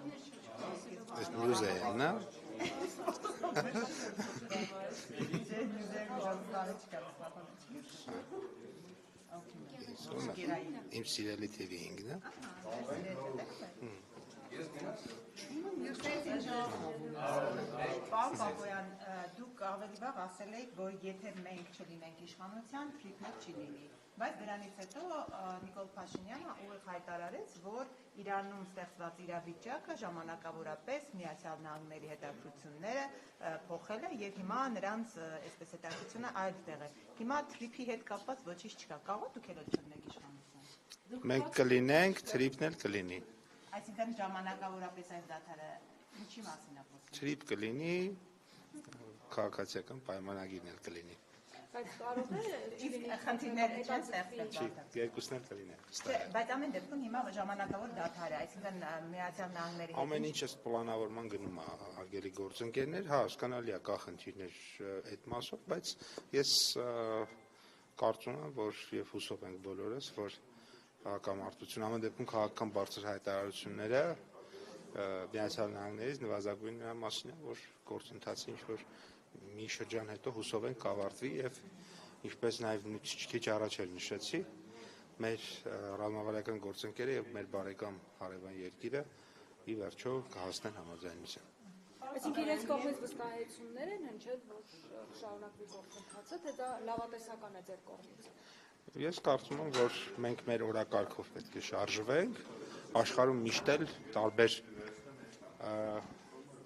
Մյուզեյն, իմ սիրելի TV-ինքն է։ Պարոն Պապոյան, դուք ավելի վաղ ասել եք, որ եթե մենք չլինենք իշխանության, թրիփներ չի լինի, բայց դրանից հետո Նիկոլ Փաշինյանը ուղիղ հայտարարեց, որ Իրանում ստեղծված իրավիճակը ժամանակավորապես Միացյալ Նահանգների հետաքրքրությունները փոխել է եւ հիմա նրանց այսպես հետաքրքրությունը այլ տեղ է։ Հիմա թրիփի հետ կապված ոչինչ չկա։ Կարող դուք էլ չլինեք իշխանության։ Մենք կլինենք, թրիփն էլ կլինի։ Այսինքն ժամանակավորապես այս դադարը ինչի մասին է խոսում։ Թրիփ կլինի, քաղաքացիական պայմանագիրն էլ կլինի։ Բայց կարող է խնդիրները չեն ստեղծվել։ Երկուսն էլ կլինեն։ Բայց ամեն դեպքում հիմա ժամանակավոր դադար է, այսինքն Միացյալ Նահանգների հետ Ամեն ինչ էս պլանավորման գնում է, արգելի գործընկերներ, հա, հասկանալի է, կա խնդիրներ այդ մասով, բայց ես կարծում եմ, որ եւ հուսով ենք բոլորս, որ հակամարտություն ամեն դեպքում քաղաքական բարձր հայտարարությունները Միացյալ Նահանգներից նվազագույն նրա մասին է, որ գործընթացը ինչ որ մի շրջան հետո հուսով ենք կավարտվի եւ ինչպես նաեւ քիչ առաջ էլ նշեցի, մեր ռազմավարական գործընկերը եւ մեր բարեկամ հարևան երկիրը ի վերջո կհասնեն համաձայնության։ Այսինքն իրենց կողմից վստահություններ են հնչել, որ շարունակվի գործընթացը, թե դա լավատեսական է ձեր կողմից։ Ես կարծում եմ, որ մենք մեր օրակարգով պետք է շարժվենք, աշխարհում միշտ էլ տարբեր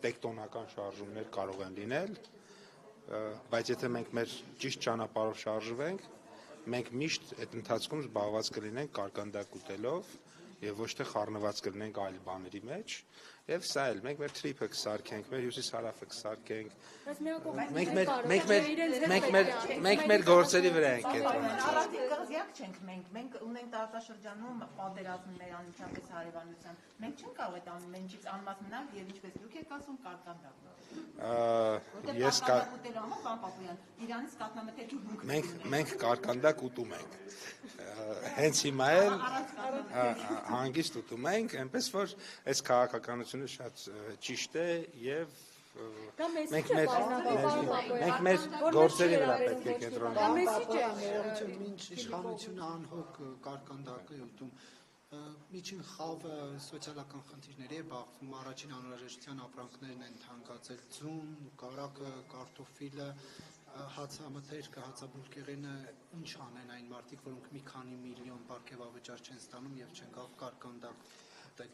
տեկտոնական շարժումներ կարող են լինել, բայց եթե մենք մեր ճիշտ ճանապարհով շարժվենք, մենք միշտ այդ ընթացքում զբաղված կլինենք կարկանդակ ուտելով եւ ոչ թե խառնված կլինենք այլ բաների մեջ, եւ սա էլ մենք մեր թրիփը կսարքենք, մեր հյուսիս-հարավը կսարքենք։ Մենք մեր գործերի վրա ենք կենտրոնացած։ Կղզյակ չենք մենք ունենք տարածաշրջանում պատերազմ մեր անմիջապես հարևանության։ Մենք չենք կարող այդ ամեն ինչից անմաս մնալ եւ ինչպես դուք եք ասում կարկանդակ։ Ես Իրանից կատնամթերքի բուք։ Մենք կարկանդակ ուտում ենք։ Հենց հիմա էլ հանգիստ ուտում ենք, այնպես որ այս քաղաքականությունը շատ ճիշտ է եւ մենք մեր գործերի վրա պետք է կենտրոնանանք։ Մինչ իշխանությունը անհոգ կարկանդակ է ուտում, միջին խավը սոցիալական խնդիրների է բախվում, առաջին անհրաժեշտության ապրանքներն են թանկացել, ձուն, կարակը, կարտոֆիլը, հացամթերքը, հացաբուլկեղենը, ինչ անեն այն մարդիկ, որոնք մի քանի միլիոն պարգևավճար չեն ստանում եւ չեն կարող կարկանդակ ուտել։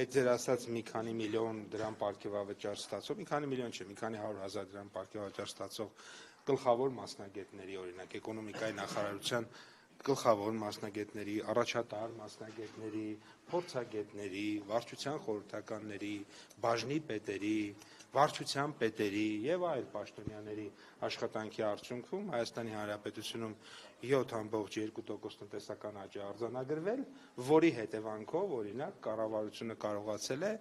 Այդ ձեր ասած մի քանի միլիոն դրամ պարգևավճար ստացող, մի քանի միլիոն չէ, մի քանի 100,000 դրամ պարգևավճար ստացող գլխավոր մասնագետների, օրինակ էկոնոմիկայի նախարարության գլխավոր մասնագետների, առաջատար մասնագետների, փորձագետների, վարչության խորհրդականների, բաժնի պետերի, վարչության պետերի եւ այլ պաշտոնյաների աշխատանքի արդյունքում Հայաստանի Հանրապետությունում 7.2% տնտեսական աճ է արձանագրվել, որի հետևանքով օրինակ կառավարությունը կարողացել է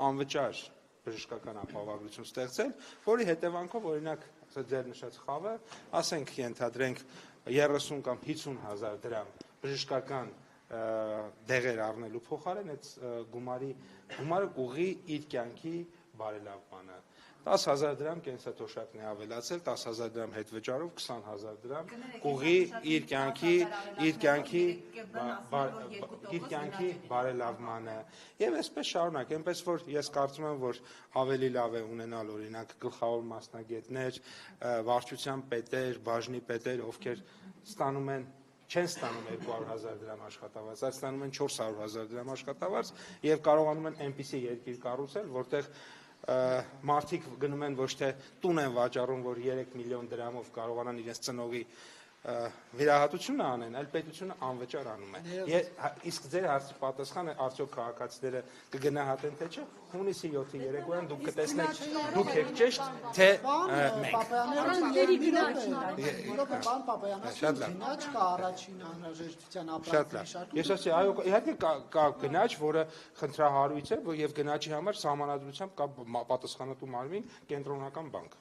անվճար բժշկական ապահովագրություն ստեղծել, որի հետևանքով օրինակ ձեր նշած խավը, ասենք ենթադրենք 30 կամ 50,000 դրամ բժշկական դեղեր առնելու փոխարեն այդ գումարը կուղի իր կյանքի բարելավմանը 10,000 դրամ կենսաթոշակն է ավելացել, 10,000 դրամ հետ վճարով 20,000 դրամ կուղի իր կյանքի բարելավմանը եւ այսպես շարունակ, այնպես որ ես կարծում եմ, որ ավելի լավ է ունենալ օրինակ գլխավոր մասնագետներ, վարչության պետեր, բաժնի պետեր, ովքեր չեն ստանում 200,000 դրամ աշխատավարձ, այլ ստանում են 400,000 դրամ աշխատավարձ եւ կարողանում են այնպիսի երկիր կառուցել, որտեղ մարդիկ գնում են ոչ թե տուն են վաճառում, որ 3 միլիոն դրամով կարողանան իրենց ծնողի վիրահատությունը անեն, այլ պետությունը անվճար անում է։ Իսկ ձեր հարցի պատասխանը արդյոք քաղաքացիները կգնահատեն թե չէ, հունիսի 7-ի երեկոյան դուք կտեսնեք, դուք եք ճիշտ, թե մենք։ Պարոն Պապոյան, գնաճ կա առաջին անհրաժեշտության ապրանքների շարքում։ Ես ասի, այո, իհարկե կա գնաճ, որը խնդրահարույց է, եւ գնաճի համար սահմանադրությամբ կա պատասխանատու մարմին կենտրոնական բանկ։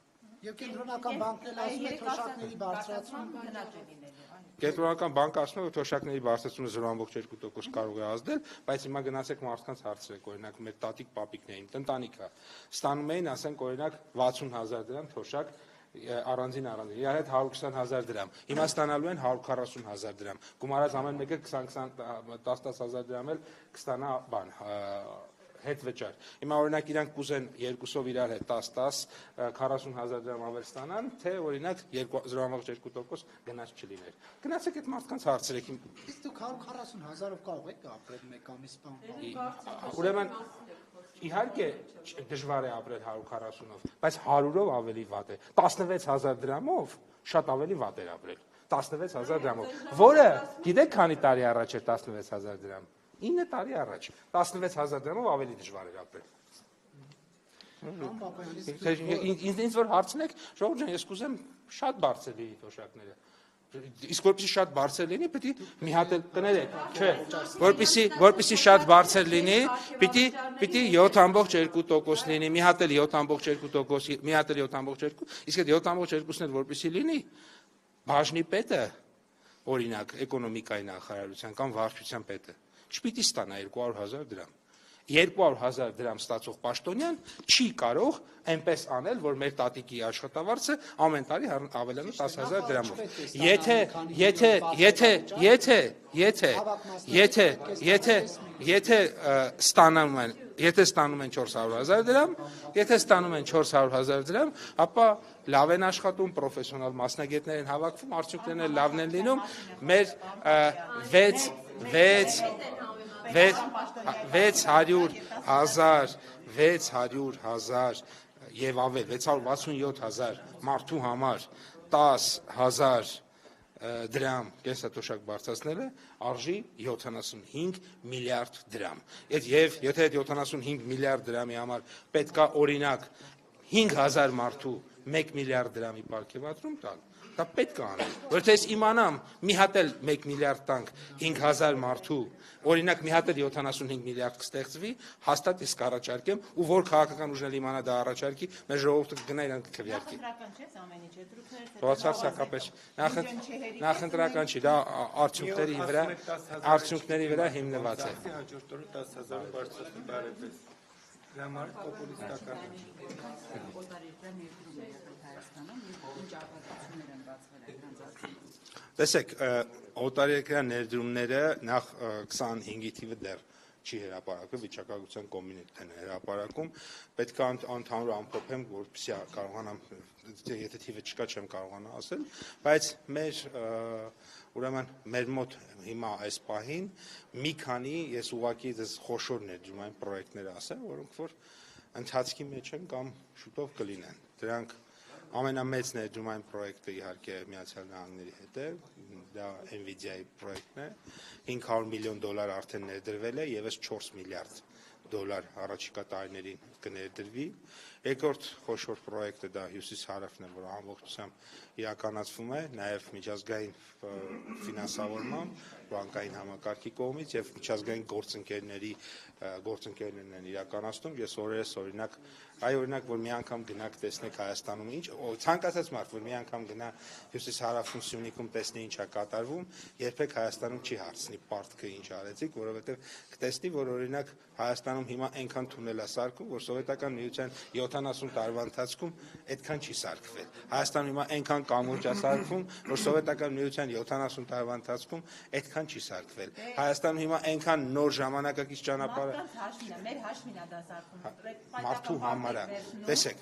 Եվ կենտրոնական բանկն ասում է թոշակների բարձրացում գնաճ է լինելու, այո։ Կենտրոնական բանկը ասում է, որ թոշակների բարձրացումը 0.2% կարող է ազդել, բայց հիմա գնացեք մարդկանց հարցրեք, օրինակ մեր տատիկ պապիկներին, ընտանիքը ստանում էին, ասենք օրինակ 60,000 դրամ թոշակ առանձին, իրար հետ 120,000 դրամ, հիմա ստանալու են 140,000 դրամ, գումարած ամեն մեկը 10,000 դրամ էլ կստանա բան, հետ վճար, հիմա օրինակ իրանք կուզեն երկուսով իրար հետ 10-10, 40,000 դրամ ավել ստանան, թե օրինակ 0.2% գնաց չլիներ, գնացեք այդ մարդկանց հարցրեք, Իսկ դուք 140,000-ով կարող եք ապրել մեկ ամիս բան։ ուրեմն իհարկե դժվար է ապրել 140-ով, բայց 100-ով ավելի վատ է, 16,000 դրամով շատ ավելի վատ է ապրել, 16,000 դրամով, որը գիտեք քանի տարի առաջ էր 16,000 դրամ, 9 տարի առաջ, 16,000 դրամով ավելի դժվար էր ապրել։ Ինձ որ հարցնեք, ժողովուրդ ջան, ես կուզեմ շատ բարձր լինի թոշակները։ Իսկ որպեսզի շատ բարձր լինի, պետք է մի հատ էլ կներեք, չէ, որպեսզի շատ բարձր լինի, պիտի 7.2% լինի, մի հատ էլ 7.2%, մի հատ էլ 7.2, իսկ այդ 7.2-ն էլ որպեսզի լինի, բաժնի պետը, օրինակ, էկոնոմիկայի նախարարության կամ վարչության պետը, չպիտի ստանա 200,000 դրամ։ 200,000 դրամ ստացող պաշտոնյան չի կարող այնպես անել, որ մեր տատիկի աշխատավարձը ամեն տարի ավելանա 10,000 դրամով։ Եթե ստանում են 400,000 դրամ, եթե ստանում են 400,000 դրամ, ապա լավ են աշխատում, պրոֆեսիոնալ մասնագետներ են հավաքվում, արդյունքներն էլ լավն են լինում, մեր 600,000 եւ ավել 667,000 մարդու համար 10,000 դրամ կենսաթոշակ բարձրացնելը արժի 75 միլիարդ դրամ։ Եվ եթե այդ 75 միլիարդ դրամի համար պետքա օրինակ 5,000 մարդու 1 միլիարդ դրամի պարգևատրում տալ, դա պետք է անել, որովհետեւ ես իմանամ մի հատ էլ 1 միլիարդ տանք 5,000 մարդու, օրինակ մի հատ էլ 75 միլիարդ կստեղծվի, հաստատ իսկ առաջարկեմ, ու որ քաղաքական ուժն էլ իմանա դա առաջարկի, մեր ժողովուրդը կգնա իրան կքվեարկի։ Բացարձակապես նախընտրական չի, դա արդյունքների վրա հիմնված է։ Տեսեք, օտարերկրյա ներդրումները նախ 25-ի թիվը դեռ չի հրապարակվել, վիճակագրության կոմիտեն է հրապարակում, պետք է ընդհանուր ամփոփեմ, որպեսզի կարողանամ, եթե թիվը չկա, չեմ կարողանա ասել, բայց մեր մոտ հիմա այս պահին մի քանի, ես ուղղակի խոշոր ներդրումային պրոյեկտներ ասեմ, որոնք որ ընթացքի մեջ են կամ շուտով կլինեն, դրանք ամենամեծ ներդրումային պրոյեկտը իհարկե Միացյալ Նահանգների հետ է, դա NVIDIA-ի պրոյեկտն է, $500 միլիոն արդեն ներդրվել է, եւս $4 միլիարդ առաջիկա տարիներին կներդրվի, երկրորդ խոշոր պրոյեկտը դա հյուսիս-հարավն է, որ ամբողջությամբ իրականացվում է, նաեւ միջազգային ֆինանսավորմամբ, բանկային համակարգի կողմից եւ միջազգային գործընկերներն են իրականացնում, ես օրերս օրինակ որ մի անգամ գնաք տեսնեք Հայաստանում ինչ, ցանկացած մարդ, որ մի անգամ գնա հյուսիս-հարավում Սյունիքում տեսնի ինչ է կատարվում, երբեք Հայաստանում չի հարցնի պարտքը ինչ արեցիք, որովհետեւ կտեսնի, որ օրինակ Հայաստանում հիմա այնքան թունել է սարքում, որ սովետական միության 70 տարվա ընթացքում այդքան չի սարքվել։ Հայաստանում հիմա այնքան կամուրջ է սարքում, որ սովետական միության 70 տարվա ընթացքում այդքան չի սարքվել։ Հայաստանում հիմա այնքան նոր ժամանակակից ճանապարհ մեր հաշվին է դա սարքում։ Մարդու համար է։ Տեսեք,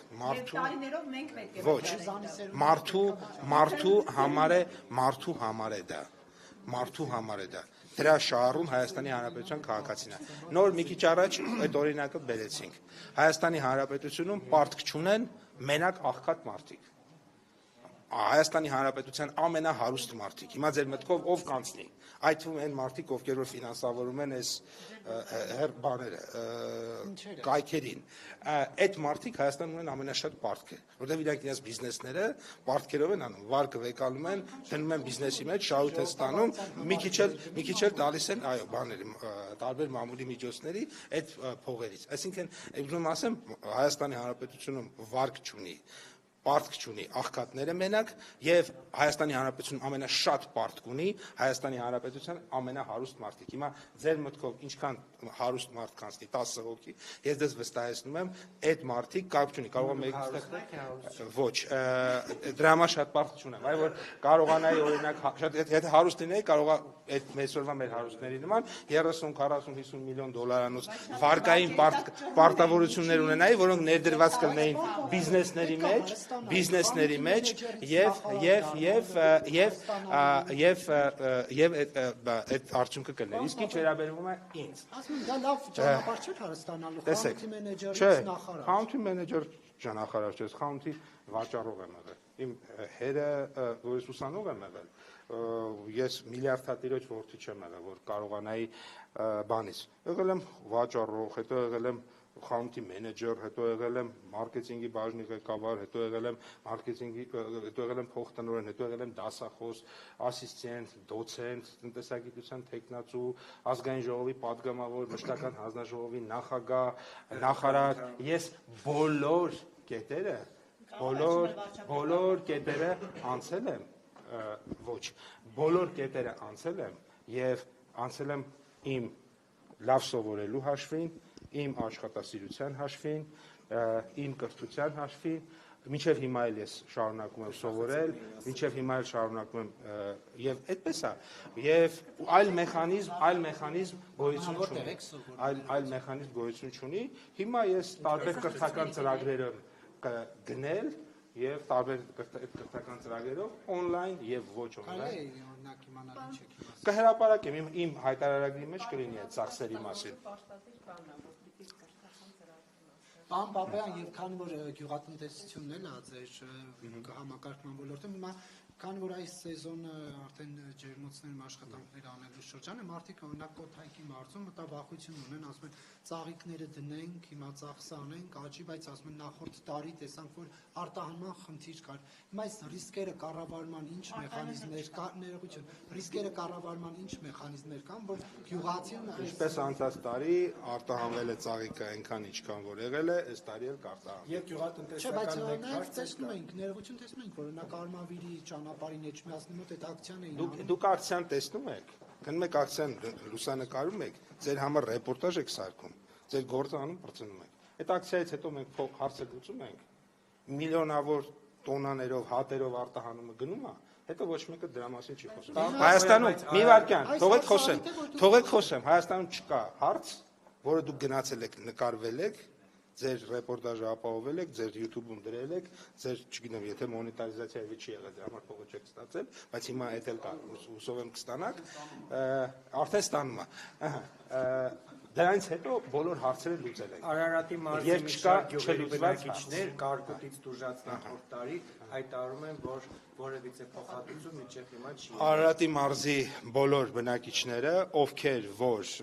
տարիներով մենք պետք է ոչ, մարդու համար է դա։ Դրա շահառուն Հայաստանի Հանրապետության քաղաքացին է։ Նոր մի քիչ առաջ այդ օրինակը բերեցինք։ Հայաստանի Հանրապետությունում պարտք չունեն մենակ աղքատ մարդիկ։ Հայաստանի Հանրապետության ամենահարուստ մարդիկ։ Հիմա ձեր մտքով ով կանցնի։ Այդ թվում են մարդիկ, ովքեր որ ֆինանսավորում են այս բաները, կայքերին։ Այդ մարդիկ Հայաստանում ունեն ամենաշատ պարտքը, որտեղ իրանք իրենց բիզնեսները պարտքերով են անում, վարկը վեկալում են, դնում են բիզնեսի մեջ, շահույթ են ստանում, մի քիչ էլ տալիս են, այո, բաների, տարբեր մամուլի միջոցների այդ փողերից։ Այսինքն, ուզում ասեմ, Հայաստանի Հանրապետությունում վարկ չունի պարտք չունի, աղքատները մենակ եւ Հայաստանի Հանրապետությունում ամենաշատ պարտք ունի Հայաստանի Հանրապետության ամենահարուստ մարդիկ։ Հիմա ձեր մտքով ինչքան հարուստ մարդ կանցնի 10 հոգի, ես դες վստահեցնում եմ, այդ մարդիկ կապ չունի, կարող է մեկստեղ ոչ, դրա համար շատ պարտք չունեմ, այլ որ կարողանայի օրինակ եթե հարուստ լինեի, կարող է այդ այսօրվա մեր հարուստների նման 30, 40, 50 միլիոն դոլարանոց վարկային պարտավորություններ ունենայի, որոնք ներդրված կլինեին բիզնեսների մեջ եւ այդ արդյունքը կլներ։ Իսկ ինչ վերաբերվում է ինձ։ Ասում եմ, դա լավ ճանապարհ չէ հարստանալու, խանութի մենեջերից նախարար։ Խանութի մենեջեր ճանախարար չէ, խանութի վաճառող եմ եղել։ Իմ հերը որս ուսանող եմ եղել, ես միլիարդատիրոջ որդի չեմ եղել, որ կարողանայի բանից։ Եղել եմ վաճառող, հետո եղել եմ խանութի մենեջեր, հետո եղել եմ մարքեթինգի բաժնի ղեկավար, հետո եղել եմ փոխտնօրեն, հետո եղել եմ դասախոս, ասիստենտ, դոցենտ, տնտեսագիտության թեկնածու, ազգային ժողովի պատգամավոր, մշտական հանձնաժողովի նախագահ, նախարար, ես բոլոր կետերը անցել եմ, ոչ, բոլոր կետերը անցել եմ եւ անցել եմ իմ լավ սովորելու հաշվին, իմ աշխատասիրության հաշվին, իմ կրթության հաշվին, մինչև հիմա էլ ես շարունակում եմ սովորել, մինչև հիմա էլ շարունակում եմ եւ այդպես է, եւ այլ մեխանիզմ գոյություն չունի, այլ մեխանիզմ գոյություն չունի, հիմա ես տարբեր կրթական ծրագրերով կգնել եւ տարբեր կրթական ծրագրերով on-line եւ ոչ on-line օրինակ իմանալ ինչ եք ասում։ Կհրապարակեմ իմ հայտարարագրի մեջ կլինի այդ ծախսերի մասին։ Պարոն Պապայան, եւ քանի որ գյուղատնտեսությունն էլ է ձեր համակարգման ոլորտում, հիմա քանի որ այս սեզոնը արդեն ջերմոցներում աշխատանքներ անելու շրջան է, մարդիկ օրինակ Կոթայքի մարզում մտավախություն ունեն, ասում են ծաղիկները դնենք, հիմա ծախսը անենք, աճի, բայց ասում են նախորդ տարի տեսանք, որ արտահանման խնդիր կար։ Հիմա այս ռիսկերը կառավարման ինչ մեխանիզմներ կա, ներողություն, ռիսկերը կառավարման ինչ մեխանիզմներ կան, որ գյուղացին Ինչպես անցած տարի արտահանվել է ծաղիկը այնքան ինչքան որ եղել է, այս տարի էլ կարտահանվի։ Եվ գյուղատնտեսական բայց տեսնում ենք, ներողություն տեսնում ենք, որ օրինակ Արմավիրի ճանապարհին Էջմիածնի մոտ այդ ակցիան էին։ Դուք ակցիան տեսնում եք, գնում եք ակցիան լուսանկարում եք, ձեր համար ռեպորտաժ եք սարքում, ձեր գործը անում բրցնում եք։ Այդ ակցիայից հետո մենք հարցը լուծում ենք, միլիոնավոր տոնաներով, հատերով արտահանումը գնում է, հետո ոչ մեկը դրա մասին չի խոսում։ Հայաստանում մի վարքյան, թողեք խոսեմ, Հայաստանում չկա հարց, որը դուք գնացել եք, նկարվել եք, ձեր ռեպորտաժը ապահովել եք, ձեր YouTube-ում դրել եք, ձեր, չգիտեմ, եթե մոնետարիզացիա չի եղել, դրա համար փողը չեք ստացել, բայց հիմա այդ էլ կա, հուսով եմ կստանաք, արդեն ստանում է։ Դրանից հետո բոլոր հարցերը լուծել ենք։ Արարատի մարզի մի շարք գյուղերի բնակիչներ կարկուտից տուժած նախորդ տարի հայտարարում են, որ որևիցե փոխհատուցում մինչև հիմա չի։ Արարատի մարզի բոլոր բնակիչները, ովքեր որ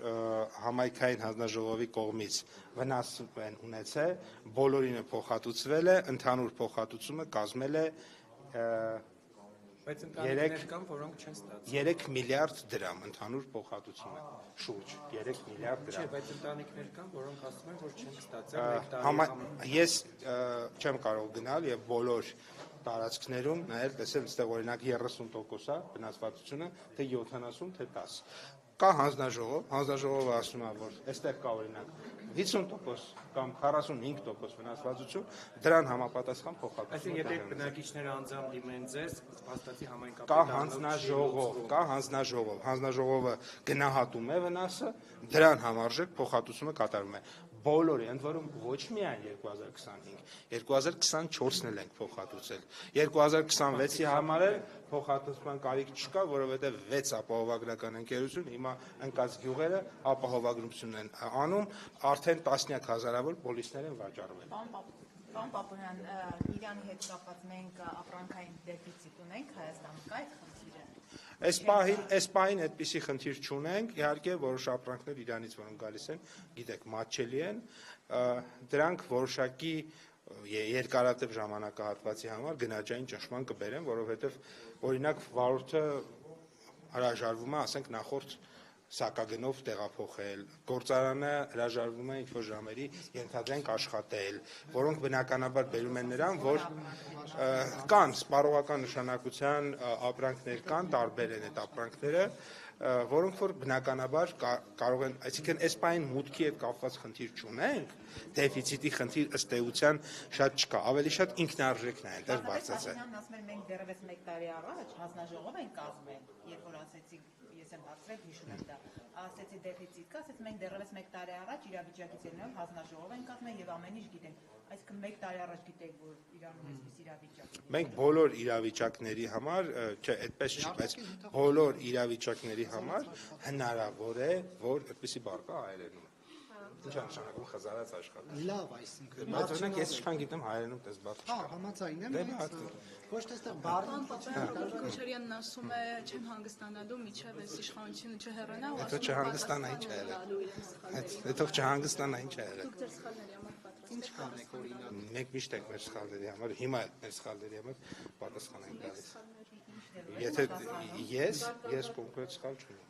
համայնքային հանձնաժողովի կողմից վնաս են ունեցել, բոլորինը փոխհատուցվել է, ընդհանուր փոխհատուցումը կազմել է Բայց ընտանիքներ կան, որոնք չեն ստացել։ 3 միլիարդ դրամ ընդհանուր փոխհատուցումը, շուրջ 3 միլիարդ Չէ, դրամ։ բայց ընտանիքներ կան, որոնք ասում են, որ չեն ստացել։ Ես չեմ կարող գնալ եւ բոլոր տարածքներում նայել, տեսել, այստեղ օրինակ 30% է վնասվածությունը, թե 70, թե 10։ Կա հանձնաժողովը ասում է, որ այստեղ կա օրինակ 50% կամ 45% վնասվածություն, դրան համապատասխան փոխհատուցում։ Այսինքն, եթե բնակիչները անձամբ դիմեն ձեզ, փաստացի կա հանձնաժողովը գնահատում է վնասը, դրան համարժեք փոխհատուցումը կատարվում է։ Բոլորի, ընդ որում ոչ միայն 2025, 2024-ն էլ ենք փոխհատուցել։ 2026-ի համար էլ փոխհատուցման կարիք չկա, որովհետև 6 ապահովագրական ընկերություն հիմա ընկած գյուղերը ապահովագրություն են անում, արդեն տասնյակ հազարավոր պոլիսներ են վաճառվել։ Պարոն Պապոյան, Իրանի հետ կապված մենք ապրանքային դեֆիցիտ ունենք Հայաստանում, կա այդ խնդիրը։ Այս պահին այդպիսի խնդիր չունենք, իհարկե որոշ ապրանքներ Իրանից, որոնք գալիս են, գիտեք, մատչելի են, դրանք որոշակի երկարատև ժամանակահատվածի համար գնաճային ճնշման կբերեն, որովհետև օրինակ վարորդը հրաժարվում է, ասենք նախորդ սակագնով տեղափոխել, գործարանը հրաժարվում է ինչ-որ ժամերի ենթադրենք աշխատել, որոնք բնականաբար բերում են նրան, որ կան սպառողական նշանակության ապրանքներ կան, տարբեր են այդ ապրանքները, որոնք որ բնականաբար կարող են, այսինքն այս պահին մուտքի հետ կապված խնդիր չունենք, դեֆիցիտի խնդիր ըստ էության շատ չկա, ավելի շատ ինքնարժեքն է այնտեղ բարձրացել։ Փաշինյանն ասում էր մենք դեռևս 1 տարի առաջ հանձնաժողով ենք կազմել, երբ որ ասեցի ես եմ բացրել հիշում եմ դա, ասեցի դեֆիցիտ կա, ասեց մենք դեռևս 1 տարի առաջ իրավիճակից ելնելով հանձնաժողով ենք կազմել եւ ամեն ինչ գիտենք, այսինքն 1 տարի առաջ գիտեք որ Իրանում այսպես իրավիճակ է։ Մենք բոլոր իրավիճակների համար, չէ, այդպես չի, բայց բոլոր իրավիճակների համար հնարավոր է, որ այդպեսի բառ կա հայերենում։ Ինչ է նշանակում խզարած աշխատել։ Լավ, այսինքն Բայց օրինակ ես ինչքան գիտեմ հայերենում դες բառ չկա։ համաձայն եմ, ոչ թե այստեղ Պարոն բառը Քոչարյանն ասում է չեմ հանգստանալու միջև այս իշխանությունը չհեռանա ու Հետո չհանգստանա ինչ է եղել։ Հետո չհանգստանա ինչ է եղել։ դուք ձեր սխալների համար պատրաստ ինչ կանեք օրինակ։ Մենք միշտ ենք մեր սխալների համար, հիմա էլ մեր սխալների համար պատասխան ենք տալիս։ Եթե ես կոնկրետ սխալ չունեմ։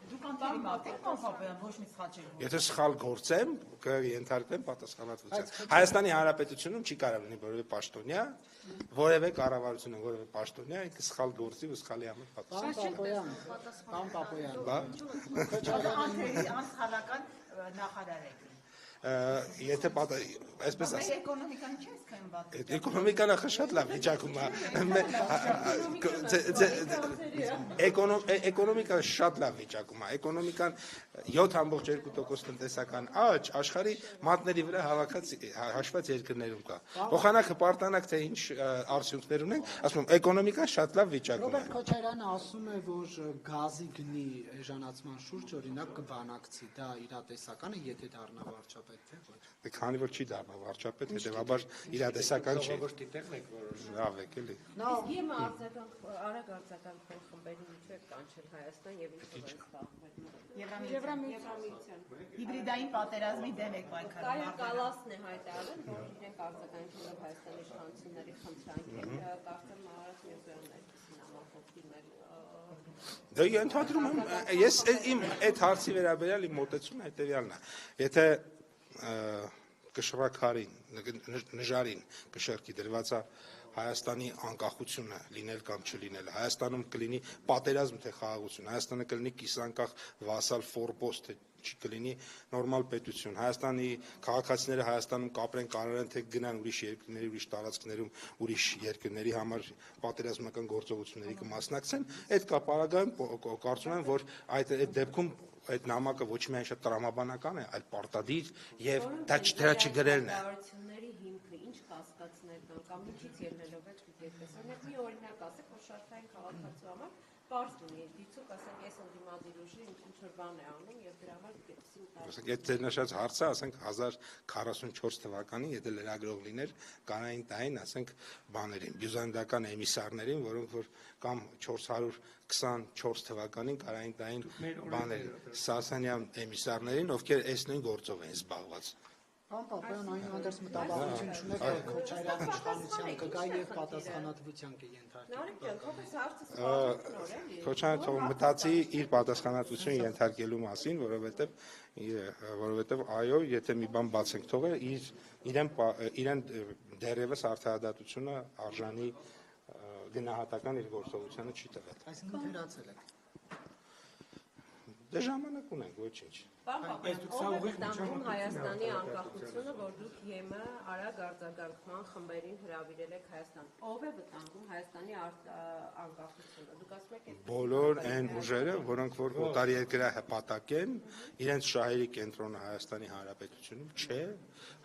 Դուք անտարի մարդ եք Պապյան, ոչ մի սխալ չեք։ Եթե սխալ գործեմ, կենթարկվեմ պատասխանատվության։ Հայաստանի Հանրապետությունում չի կարող լինի որևէ պաշտոնյա, որևէ կառավարությունը, որևէ պաշտոնյա ինքը սխալ գործի ու սխալի համար պատասխան։ Պարոն Պապոյան, Բա Անսխալական նախարար եք։ Եթե այսպես ասեմ, Էկոնոմիկան չի այսքան վատ։ էկոնոմիկան ախր շատ լավ վիճակում է։ Էկոնոմիկան շատ լավ վիճակում է։ Էկոնոմիկան 7.2% տնտեսական աճ աշխարհի մատների վրա հավաքած հաշված երկրներում կա։ Փոխանակը պարտանակ թե ինչ արդյունքներ ունեն, ասում եմ, էկոնոմիկան շատ լավ վիճակում է։ Ռոբերտ Քոչարյանը ասում է, որ գազի գնի էժանացման շուրջ օրինակ կբանակցի, դա իրատեսական է, եթե դառնա վարչապետ, թե ոչ։ Քանի որ չի դառնա վարչապետ, հետեւաբար իրատեսական չի։ Ժողովրդի տեղն եք որոշում։ Լավ եք էլի։ Իմը արագ արձագանքող խմբերի միջև կանչել Հայաստան եւ ինչով են զբաղվել։ Եվրամիության հիբրիդային պատերազմի դեմ եք Կայա պայքարում։ Կալասն է հայտարարել, որ իրենք արձագանքելով Հայաստանի իշխանությունների խնդրանքին, կարծեմ Մարատ Միրզոյանն այդպեսին համախոհի մեր Դա ենթադրում եմ, ես իմ այդ հարցի վերաբերյալ իմ մոտեցումն հետեւյալն է։ Եթե կշռաքարին, նժարին կշեռքի դրված է Հայաստանի անկախությունը լինել կամ չլինել, Հայաստանում կլինի պատերազմ թե խաղաղություն, Հայաստանը կլինի կիսանկախ վասալ ֆորպոստ թե չի կլինի նորմալ պետություն, Հայաստանի քաղաքացիները Հայաստանում կապրեն, կարողեն թե գնան ուրիշ երկրների, ուրիշ տարածքներում, ուրիշ երկրների համար պատերազմական գործողությունների կմասնակցեն, այդ կապարագայում կարծում եմ, որ այդ դեպքում այդ նամակը ոչ միայն շատ տրամաբանական է, այլ պարտադիր եւ դա չգրելն է։ Դարությունների հիմքը ինչ կասկածներ կան կամ ինչից ելնելով է դիտես։ Օրինակ մի օրինակ ասեք, որ շարքային քաղաքացու համար պարզ լինի, դիցուկ ասենք ես ընդդիմադիր ուժի ինչ որ բան է անում եւ դրա համար Ասենք այդ ձեր նշած հարցը, ասենք 1044 թվականին, եթե լրագրող լիներ, կանային տային, ասենք բաներին, բյուզանդական էմիսարներին, որոնք որ կամ 424 թվականին կանային տային բաներին, Սասանյան էմիսարներին, ովքեր այս նույն գործով են զբաղված։ Պարոն Պապոյան, այնուհանդերձ մտավախություն չունեք, Քոչարյանի իշխանության կգա եւ պատասխանատվության կենթարկվի։ Նարեկ ջան, քո հարցը սպառնում նոր էլի։ Քոչարյանը թող մտածի իր պատասխանատվություն ենթարկելու մասին, որովհետև այո, եթե մի բան բաց ենք թողել, իրեն դեռևս արդարադատությունը արժանի գնահատական իր գործողությանը չի տվել։ Այսինքն թերացել եք։ Դե ժամանակ ունենք, ոչինչ։ Պարոն Պապյան, ով է վտանգում Հայաստանի անկախությունը, որ դուք ԵՄ արագ արձագանքման խմբերին հրավիրել եք Հայաստան։ Ով է վտանգում Հայաստանի անկախությունը։ Դուք ասում եք այդ Բոլոր այն ուժերը, որոնք որ օտարերկրյա հպատակ են, իրենց շահերի կենտրոնը Հայաստանի Հանրապետությունում չէ,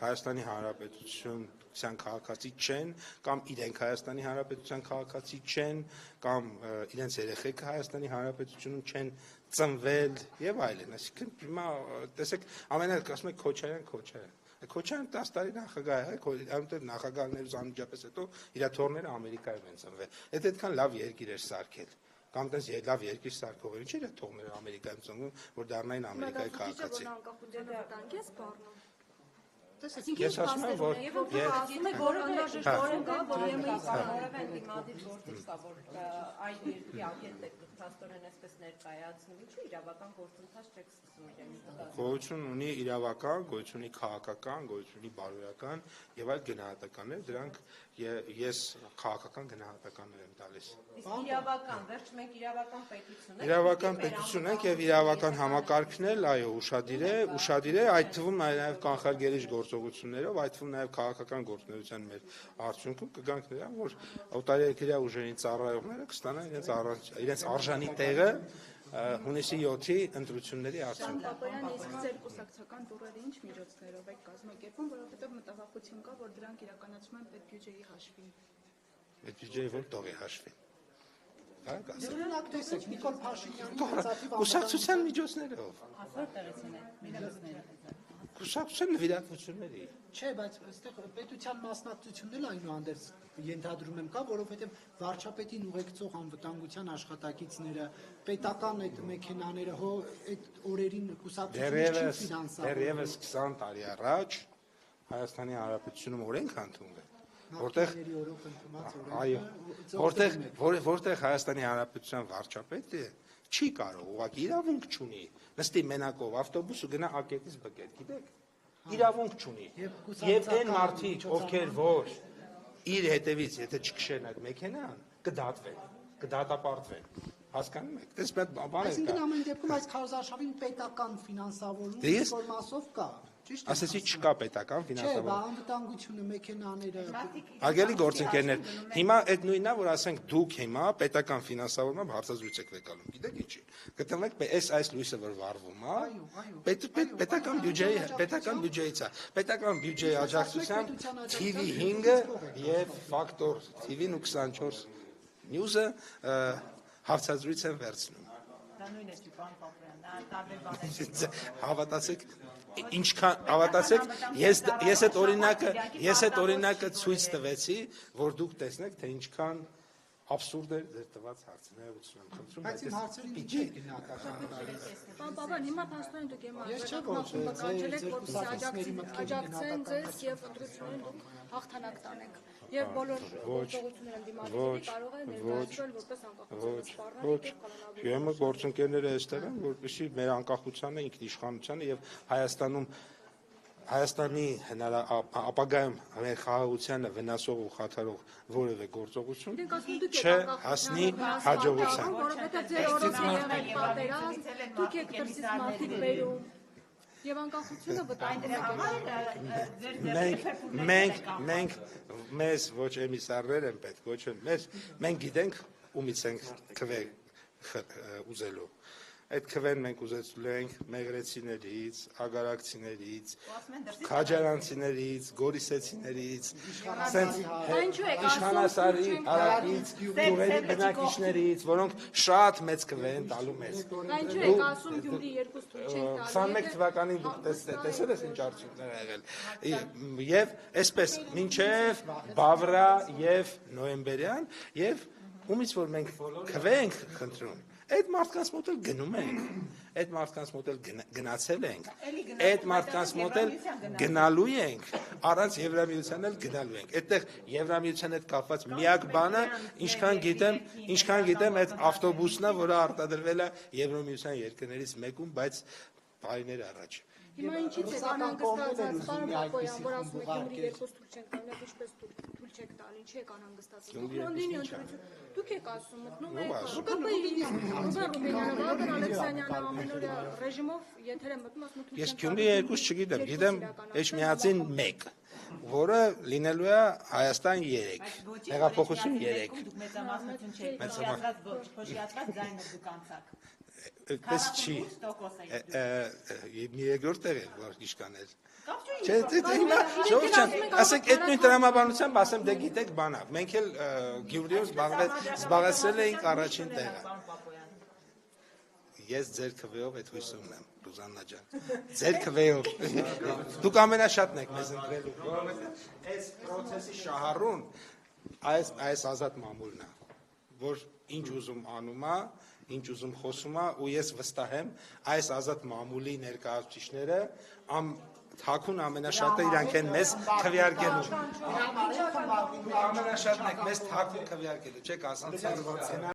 Հայաստանի Հանրապետության քաղաքացի չեն, կամ իրենք Հայաստանի Հանրապետության քաղաքացի չեն, կամ իրենց երեխեքը Հայաստանի Հանրապետությունում չեն ծնվել եւ այլն, այսինքն հիմա տեսեք ամենը ասում եք Քոչարյան Քոչարյան 10 տարի նախագահ է, այնտեղ նախագահներից անմիջապես հետո իր թորները Ամերիկայում են ծնվել։ Այդ այդքան լավ երկիր էր սարքել։ Կամ տես լավ երկիր սարքողը ինչի՞ է թողները Ամերիկայում ծնվում, որ դառնային Ամերիկայի քաղաքացի։ Ես ասում եմ, որ ասում եք, որ անհրաժեշտ որը կա, որ որևէ ընդդիմադիր գործիչ կա, որ այդ երկրի ագենտ է փաստորեն այսպես ներկայացնում, ինչու իրավական գործընթաց չեք սկսում իրենից դասել։ գոյություն ունի իրավական, գոյություն ունի քաղաքական, գոյություն ունի բարոյական եւ այլ գնահատականներ, դրանք ես քաղաքական գնահատականներ եմ տալիս։ Իսկ իրավական, վերջ մենք իրավական պետություն ենք։ Իրավական պետություն ենք եւ իրավական համակարգն էլ, այո, ուշադիր է, այդ թվում նաեւ կանխարգելիչ գործողություններով, այդ թվում նաեւ քաղաքական գործունեության մեր արդյունքում կգանք նրան, որ օտարերկրյա ուժերին ծառայողները կստանան իրենց արժանի տեղը հունիսի 7-ի ընտրությունների արդյունքում։ Պապայան, իսկ ձեր կուսակցական տուրերը ինչ միջոցներով եք կազմակերպում, որովհետև մտավախություն կա, որ դրանք իրականացում են պետբյուջեի հաշվին։ Պետբյուջեի որ տողի հաշվին։ Օրինակ տեսեք Նիկոլ Փաշինյանի Կուսակցության միջոցներով։ Այսօր տեղից են մինավզները։ Կուսակցության նվիրատվությունների։ Չէ, բայց այստեղ պետության մասնակցությունն էլ այնուհանդերձ ենթադրում եմ կա, որովհետև վարչապետին ուղեկցող անվտանգության աշխատակիցները, պետական այդ մեքենաները, այդ օրերին կուսակցությունը չի ֆինանսավորում։ Դեռևս 20 տարի առաջ Հայաստանի Հանրապետությունում օրենք ընդունվել, որտեղ Հայաստանի Հանրապետության վարչապետը չի կարող, ուղղակի իրավունք չունի, նստի մենակով ավտոբուս ու գնա ակետից բկեր, գիտեք, իրավունք չունի, եւ այն մարդիկ, ովքեր որ իր հետևից, եթե չքշեն այդ մեքենան, կդատապարտվեն, հասկանում եք, դες պետք բան է։ Այսինքն ամեն դեպքում այս քարոզարշավին պետական ֆինանսավորում որ մասով կա, ճիշտ է։ Ասեցի չկա պետական Չէ, ֆինանսավորում։ անվտանգությունը, մեքենաները։ Ագելի գործընկերներ, հիմա այդ նույնն է, որ ասենք դուք հիմա պետական ֆինանսավորմամբ հարցազրույց եք վեկալում, գիտեք ինչի։ Գտնեք այս լույսը որ վառվում է, պետական բյուջեից է, պետական բյուջեի աջակցությամբ TV5-ը եւ Factor TV-ն ու 24 News-ը հարցազրույց են վերցնում։ Դա նույնն է, պարոն Պապայան, դա տարբեր բաներ։ Հավատացեք, ինչքան հավատացեք, ես այդ օրինակը ցույց տվեցի, որ դուք տեսնեք, թե ինչքան absurd է ձեր տված հարցը, ներողություն եմ խնդրում, Բայց իմ հարցերին ինչի եք գնահատական։ Պապան, հիմա փաստորեն դուք Ես չէ որ կանչել եք, որպեսզի աջակցեն ձեզ եւ ընտրություններին դուք հաղթանակ տանեք։ Եվ բոլոր գործողությունները դիմադրողի կարող է ներկայացվել որպես անկախության սպառնալիք եւ կանոնավոր։ Յեմը գործընկերները այստեղ են, որպեսզի մեր անկախությանը, ինքնիշխանությանը եւ Հայաստանի ապագայում մեր խաղաղությանը վնասող ու խաթարող որևէ գործողություն չհասնի հաջողության։ Որովհետեւ ձեր օրոքները եղել պատերազմ, դուք եք դրսից մարդիկ բերում եւ անկախությունը վտանգում եք։ Մենք մեզ ոչ էմիսարներ են պետք, ոչ մենք գիտենք ումից ենք քվե ուզելու։ Այդ քվեն մենք ուզեցել ենք մեղրեցիներից, ագարակցիներից, քաջարանցիներից, գորիսեցիներից, իշխանասարի հարակից, գյուղերի բնակիչներից, որոնք շատ մեծ քվե են տալու մեզ։ Ինչու եք ասում Գյումրի 2 թուղթ չենք տալու։ 21 թվականին դուք տեսել եք ինչ արդյունքներ ա եղել։ Եվ այսպես մինչև բավրա եւ նոյեմբերյան եւ ումից որ մենք քվե ենք խնդրում այդ մարդկանց մոտ էլ գնում ենք, այդ մարդկանց մոտ էլ գնացել ենք, այդ մարդկանց մոտ էլ գնալու ենք, առանց Եվրամիության էլ գնալու ենք։ Այդտեղ Եվրամիության հետ կապված միակ բանը, ինչքան գիտեմ, այդ ավտոբուսն է, որը արտադրվել է Եվրամիության երկրներից մեկում, բայց տարիներ առաջ։ Հիմա ինչի՞ց եք անհանգստացած, պարոն Պապոյան, որ ասում եք Գյումրի 2 թուղթ չենք տալու, ինչպես թույլ չեք տալ, ինչի եք անհանգստացած։ Դուք եք ասում, մտնում եք Ռուբեն Ալեքսանյանը ամենօրյա ռեժիմով եթեր է մտնում, ասում եք Ես Գյումրի 2 չգիտեմ, գիտեմ Էջմիածին 1, որը լինելու է Հայաստան 3, հեղափոխություն 3։ Դուք մեծամասնություն չեք փոշիացված ձայնը դուք անցաք։ Այդպես չի։ Մի երկրորդ տեղ է որ իշխանել։ Չէ, հիմա ժողովուրդ, ասեք այդ նույն տրամաբանությամբ ասեմ դե գիտեք բանա։ Մենք էլ Գյումրիում զբաղեցրել էինք առաջին տեղը։ Ես ձեր քվեով այդ հույսը ունեմ, Ռուզաննա ջան։ Ձեր քվեով։ Դուք ամենաշատն եք մեզ ընտրելու, որովհետև այս process-ի շահառուն այս ազատ մամուլն է, որ ինչ ուզում անում է, ինչ ուզում խոսում է ու ես վստահ եմ այս ազատ մամուլի ներկայացուցիչները թաքուն ամենաշատը իրանք են մեզ քվեարկելու։ Ամենաշատն եք մեզ թաքուն քվեարկելու, չեք ասում,